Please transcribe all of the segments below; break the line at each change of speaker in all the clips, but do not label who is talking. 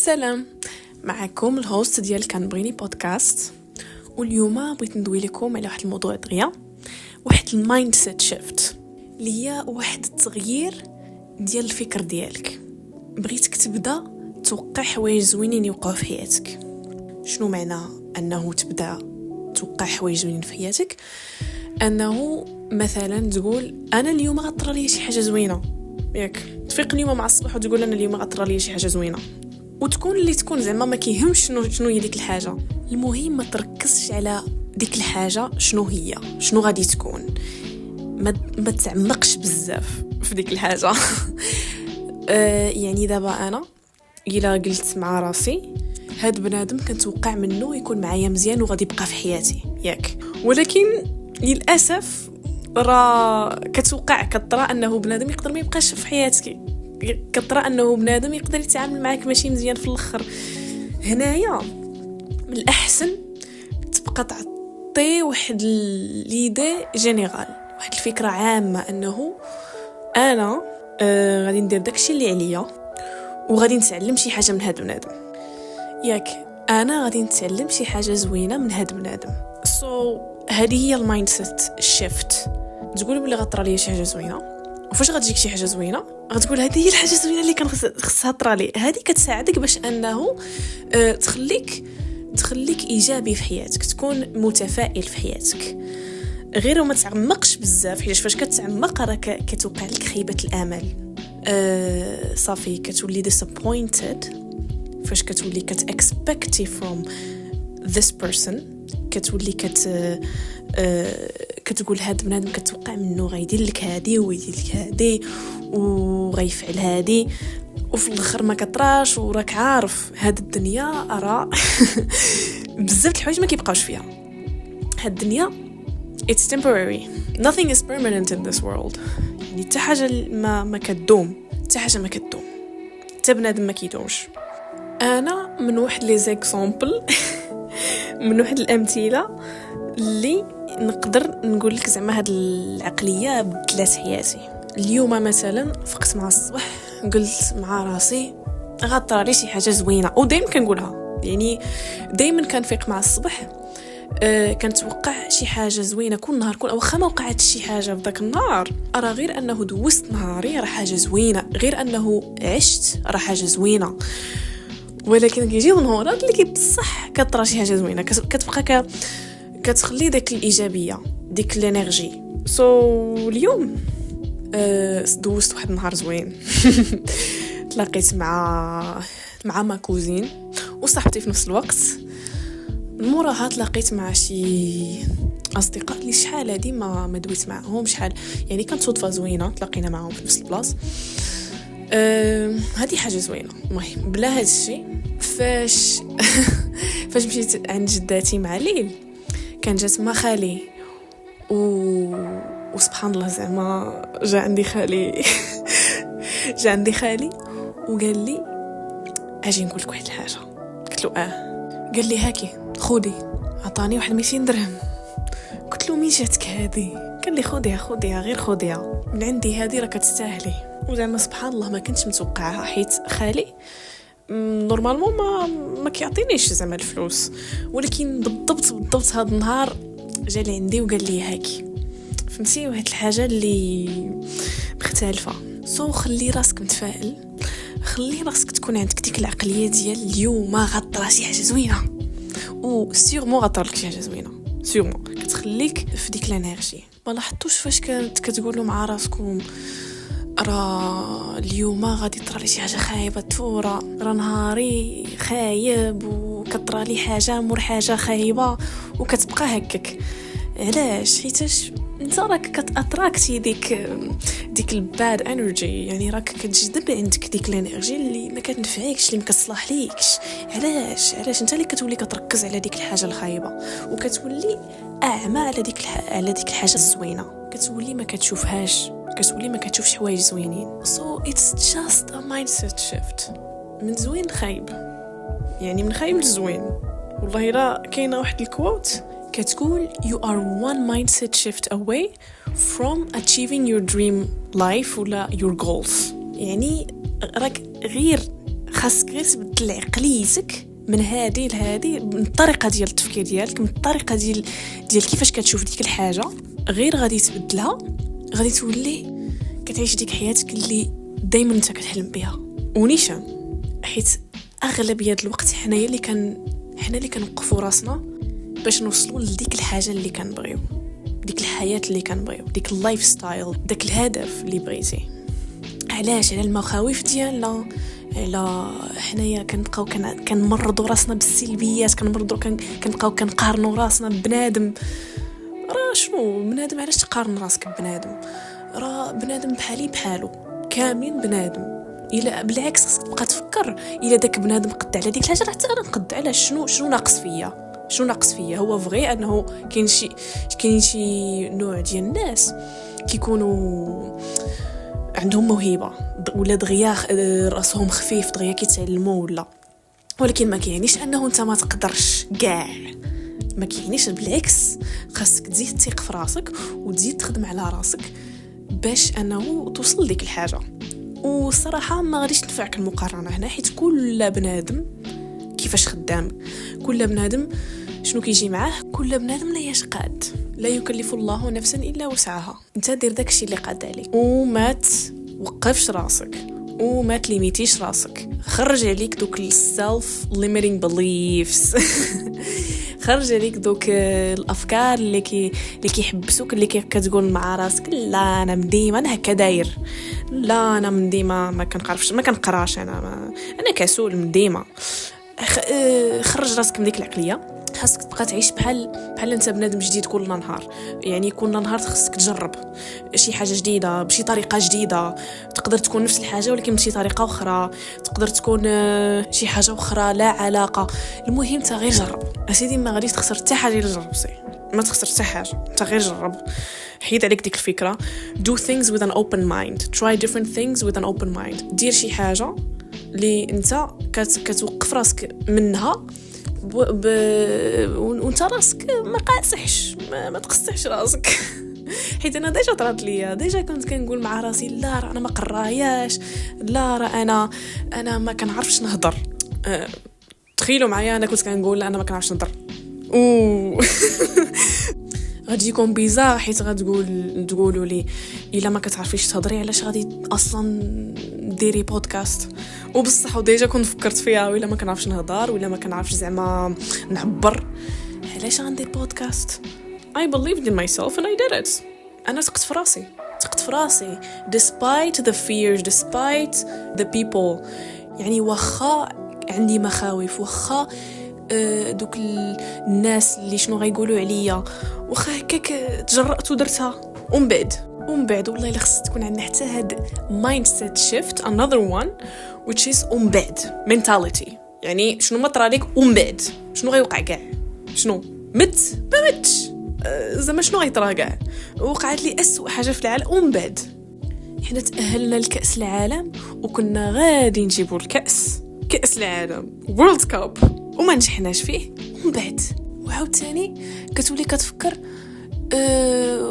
سلام، معكم الهوست ديال كنبغيني بودكاست. واليوم بغيت ندوي لكم على واحد الموضوع دغيا، واحد المايند سيت شيفت اللي هي واحد التغيير ديال الفكر ديالك. بغيتك تبدا توقع حوايج زوينين يوقعوا في حياتك. شنو معنى انه تبدا توقع حوايج زوينين في حياتك؟ انه مثلا تقول انا اليوم غطرى لي شي حاجه زوينه، ياك تفيق اليوم مع الصباح وتقول انا اليوم غطرى لي شي حاجه زوينه، وتكون اللي تكون زعما ما كيهمش شنو هي ديك الحاجه. المهم ما تركزش على ديك الحاجه شنو هي، شنو غادي تكون، ما تعمقش بزاف في ديك الحاجه. يعني دابا انا الا قلت مع راسي هاد بنادم كنتوقع منه يكون معايا مزيان وغادي يبقى في حياتي، ياك، ولكن للاسف راه كترى انه بنادم يقدر ما يبقاش في حياتك، كترى انه بنادم يقدر يتعامل معك ماشي مزيان في الاخر. هنايا من الاحسن تبقى تعطي واحد ليدي جينيرال، واحد الفكره عامه انه انا غادي ندير داكشي اللي عليا وغادي نتعلم شي حاجه من هاد بنادم، ياك انا غادي نتعلم شي حاجه زوينه من هاد بنادم. هذه هي المايند سيت شيفت. تقول بلي غطرى ليا شي حاجه زوينه، وفاش غتجيك شي حاجه زوينه غتقول هذه هي الحاجه الزوينه اللي كان خصها طرا لي. هذه كتساعدك باش انه تخليك ايجابي في حياتك، تكون متفائل في حياتك، غير وما تعمقش بزاف، حيت فاش كتعمق راه كتوقع لك خيبه الامل. صافي كتولي disappointed فاش كتولي expect from this person، كتولي كتقول هاد بنادم كتوقع منه غيدير لك هادي ويدير لك هادي وغيفعل هادي، وفي الاخر ما كطراش. وراك عارف هاد الدنيا راه بزاف الحوايج ما كيبقاوش فيها. هاد الدنيا it's temporary, nothing is permanent in this world. يعني حتى حاجه ما كتدوم، حتى حاجه ما كتدوم، حتى بنادم ما كيدومش. انا من واحد لي زيكزامبل من واحد الامثله اللي نقدر نقول لك زعما هاد العقليه بدلات حياتي. اليوم مثلا فقت مع الصباح قلت مع راسي غطرى لي شي حاجه زوينه، ودائما كنقولها، يعني دائما كنفيق مع الصباح كنتوقع شي حاجه زوينه كل نهار، كل واخا ما وقعت شي حاجه في داك النهار راه غير انه دوزت نهاري راه حاجه زوينه، غير انه عشت راه حاجه زوينه. ولكن كيجيو نهارات اللي بصح كطرا شي حاجه زوينه كتبقى كتخلي داك الايجابيه، ديك الانرجي. اليوم دوزت واحد النهار زوين. تلاقيت مع ما كوزين وصاحبتي في نفس الوقت. موراها تلاقيت مع شي اصدقاء اللي شحال هادي ما دويت معاهم، شحال يعني كانت صدفه زوينه تلاقينا معاهم في نفس البلاصه. هذه حاجه زوينه. المهم بلا هذا الشيء فاش مشيت عند جداتي مع ليل، كان جات ما خالي وسبحان الله زعما جا عندي خالي وقال لي اجي نقول لك واحد الحاجه. قلت له قال لي هاكي خودي، عطاني واحد 200 درهم. قلت له مين جاتك هذه؟ قال لي خوديها غير خوديها من عندي، هذه راه كتستاهلي. وزعما سبحان الله ما كنتش متوقعها، حيت خالي نورمالمون ما كيعطينيش زعما الفلوس، ولكن بالضبط هذا النهار جا لي عندي وقال لي هاكي، فهمتي؟ واحد الحاجه اللي مختلفه. خلي راسك متفائل، خلي راسك تكون عندك ديك العقليه ديال اليوم ما غطرى شي حاجه زوينه، و سيغمون غطرى لك شي حاجه زوينه، سيغمون كتخليك في ديك الانرجي. ما لاحظتوش فاش كتقولوا مع راسكم راه اليوم غادي طرا لي شي حاجه خايبه تفورا، راه نهاري خايب وكطرا لي حاجه مور حاجه خايبه، وكتبقى هكاك. علاش؟ حيتاش انت راك كتاتراكتي ديك الباد انرجي، يعني راك كتجذب عندك ديك الانرجي اللي ما كتنفعكش، اللي ما كتصلح ليكش. علاش انت اللي كتولي كتركز على ديك الحاجه الخايبه وكتولي اعمى على ديك الحاجه الزوينه، كتولي ما كتشوفهاش، كتولي ما كتشوفش حوايج زوينين. it's just a mindset shift. من زوين لخايب، يعني من خايب لزوين. والله لا كاينه واحد الكوت كتقول you are one mindset shift away from achieving your dream life ولا your goals. يعني راك غير خاصك غير تبدل عقليتك من هذه لهذه، من الطريقه ديال التفكير ديالك، من الطريقه ديال كيفاش كتشوف ديك الحاجه. غير غادي تبدلها، غادي تولي كتعيش ديك حياتك اللي دائما انت كتحلم بها. ونيشان حيت اغلبيه الوقت حنايا اللي كنوقفوا راسنا باش نوصلوا لديك الحاجه اللي كنبغيو، ديك الحياه اللي كنبغيو، ديك اللايف ستايل، داك الهدف اللي بغيتي. علاش؟ على المخاوف ديالنا، على حنايا كنبقاو كنمرضوا راسنا بالسلبيات، كنبقاو كنقارنوا راسنا ببنادم. راه شنو بنادم؟ علاش تقارن راسك ببنادم؟ راه بنادم بحالو كاملين بنادم. الا بالعكس خصك تبقى تفكر الا داك بنادم قد على ديك الحاجه حتى انا نقد على شنو ناقص فيا. هو فغي انه كاين شي نوع ديال الناس كيكونوا عندهم موهبه ولا دغيا راسهم خفيف دغيا كيتعلموا ولكن ما كيعنيش انه انت ما تقدرش كاع، ما كيعنيش. بالعكس خاصك تزيد تثق في راسك وتزيد تخدم على راسك باش انه توصل لديك الحاجه. والصراحه ما غاديش تنفعك المقارنه هنا، حيت كل بنادم كيفاش خدام، كل بنادم شنو كيجي معاه، كل بنادم لا يشقاد، لا يكلف الله نفسا الا وسعها. انت دير داكشي اللي قاد عليك وما توقفش راسك وما تليميتيش راسك. خرج عليك دوك السيلف ليميتينغ بليفز خرج عليك دوك الافكار اللي كيحبسوك، اللي كتقول مع راسك لا انا ديما انا هكا داير، لا انا من ديما ما كنقراش، انا كسول من ديما. خرج راسك من ديك العقليه. خاصك تبقى تعيش بحال انت بنادم جديد كل نهار. يعني كل نهار خاصك تجرب شي حاجه جديده بشي طريقه جديده. تقدر تكون نفس الحاجه ولكن بشي طريقه اخرى، تقدر تكون شي حاجه اخرى لا علاقه. المهم انت غير جرب اسيدي، ما غاديش تخسر حتى حاجه الا جربتي، ما تخسر حتى حاجه. انت غير جرب، حيد عليك ديك الفكره. do things with an open mind, try different things with an open mind. دير شي حاجه اللي انت كتوقف راسك منها وانت راسك ما قاصحش، ما تقصحش راسك حيت انا ديجا طرات ليا، ديجا كنت كنقول مع راسي لا راه انا ما قراياش، لا راه انا ما كنعرفش نهضر. تخيلوا معايا انا كنت كنقول لا انا ما كنعرفش نهضر غادي يكون بيزار، حيت تقولوا لي الا ما كتعرفيش تهضري علاش غادي اصلا ديري بودكاست. وبصح وديجا كنت فكرت فيها، ولا ما كنعرفش نهضر ولا ما كنعرفش زعما نعبر، علاش غندير بودكاست؟ I believed in myself and I did it. انا ثقت في راسي despite the fears, despite the people. يعني واخا عندي مخاوف، واخا دوك الناس اللي شنو غيقولوا عليا، واخا هكاك تجرأت ودرتها. ومن بعد والله الا خص تكون عندنا حتى هاد mindset shift, another one which is ومن بعد mentality. يعني شنو ما طرا لك ومن بعد شنو غيوقع كاع، شنو ما متش زعما شنو غيطرا كاع. وقعت لي اسوء حاجه في العالم ومن بعد حنا تأهلنا لكأس العالم وكنا غادي نجيبوا كأس العالم وورلد كاب وما نجحناش فيه. ومن بعد وعاود ثاني كتولي كتفكر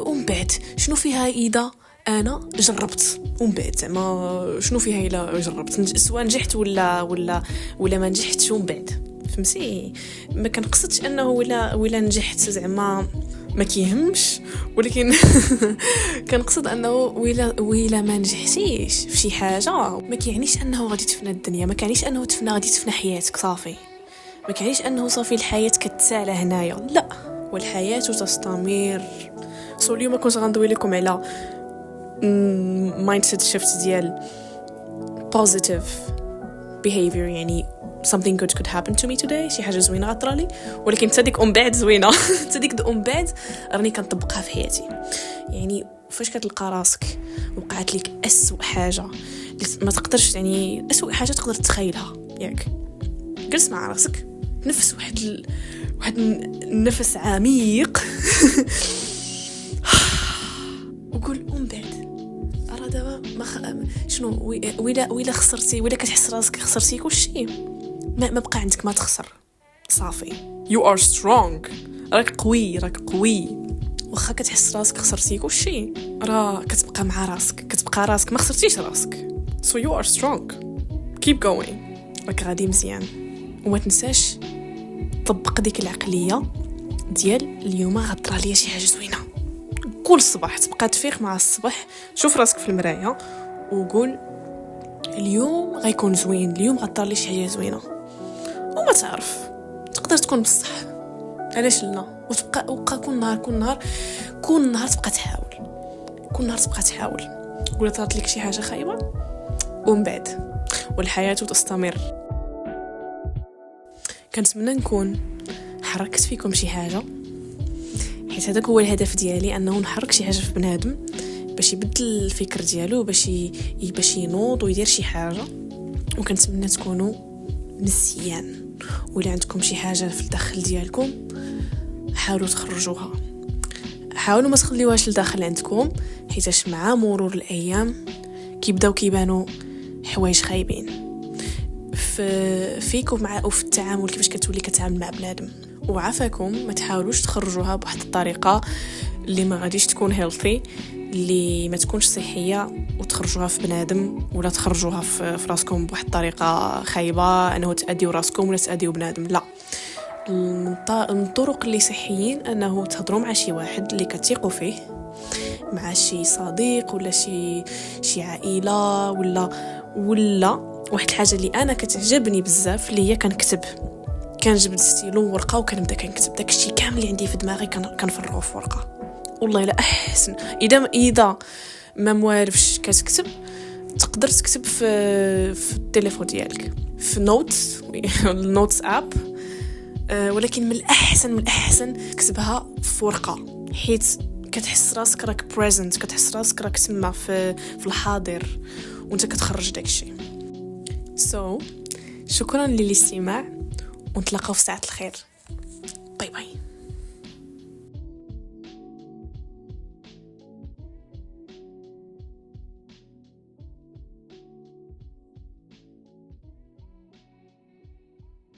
ومن بعد شنو فيها اذا انا جربت، ومن بعد زعما شنو فيها الا جربت، سواء نجحت ولا ما نجحتش. ومن بعد فهمتي، ما كنقصدش انه ولا نجحت زعما ما كيهمش، ولكن كنقصد انه ولا ما نجحتيش في شي حاجه ما كيعنيش انه غادي تفنى الدنيا، ما كيعنيش انه غادي تفنى حياتك صافي، ما كيعنيش انه صافي الحياه كتسالى هنايا، لا، والحياه تستمر. اليوم كنت غندوي لكم على mindset shift ديال positive behavior، يعني something good could happen to me today، شي حاجه زوينه غطرالي، ولكن تصدق بعد زوينه تصدق بعد راني كنطبقها في حياتي. يعني فاش كتلقى راسك وقعت لك اسوء حاجه ما تقدرش، يعني اسوء حاجه تقدر تتخيلها، ياك جلس مع راسك، نفس واحد النفس عميق وقول بعد راه دابا شنو ولا خسرتي، ولا كتحس راسك خسرتي كلشي، ما بقى عندك ما تخسر صافي. you are strong، راك قوي. واخا كتحس راسك خسرتي كلشي، راه كتبقى مع راسك، ما خسرتيش راسك. so you are strong, keep going. راك غادي مزيان. وما تنساش طبق ديك العقليه ديال اليوم غطرى ليا شي حاجه زوينه. كل صباح تبقى تفيق مع الصباح، شوف راسك في المرايه وقول اليوم غيكون زوين، اليوم غطرى لي شي حاجه زوينه. وما تعرف تقدر تكون بصح، علاش لا؟ وتبقى كل نهار تبقى تحاول. ولا طرات لك شي حاجه خايبه ومن بعد والحياه تستمر. كنتمنى نكون حركت فيكم شي حاجه، حيت هذاك هو الهدف ديالي، انه نحرك شي حاجه في بنادم باش يبدل الفكر ديالو، باش ينوض ويدير شي حاجه. وكنتمنى تكونوا مزيان، ولا عندكم شي حاجه في الداخل ديالكم حاولوا تخرجوها، حاولوا ما تخليوهاش لداخل عندكم، حيتاش مع مرور الايام كيبداو كيبانوا حوايج خايبين فيكم مع وفي التعامل، كيفاش كتولي كتعامل مع بنادم. وعافاكم ما تحاولوش تخرجوها بواحد الطريقه اللي ما غاديش تكون هيلثي، اللي ما تكونش صحيه، وتخرجوها في بنادم ولا تخرجوها في راسكم بواحد الطريقه خايبه، انه تاديو راسكم ولا تاديو بنادم. لا، من الطرق اللي صحيين انه تهضروا مع شي واحد اللي كتثقوا فيه، مع شي صديق ولا شي عائله ولا واحد الحاجه اللي انا كتعجبني بزاف، اللي هي كنجبد ستيلو ورقه وكنبدا كنكتب داكشي كامل اللي عندي في دماغي، كنفرغو في ورقه. والله لا احسن اذا ما موالفش كتكتب، تقدر تكتب في التليفون ديالك في النوتس اب، ولكن من الاحسن تكتبها في ورقه، حيت كتحس راسك راك بريزنت، كتحس راسك راك تما في الحاضر وانت كتخرج داكشي. شكرا للاستماع، ونتلاقاو في ساعة الخير.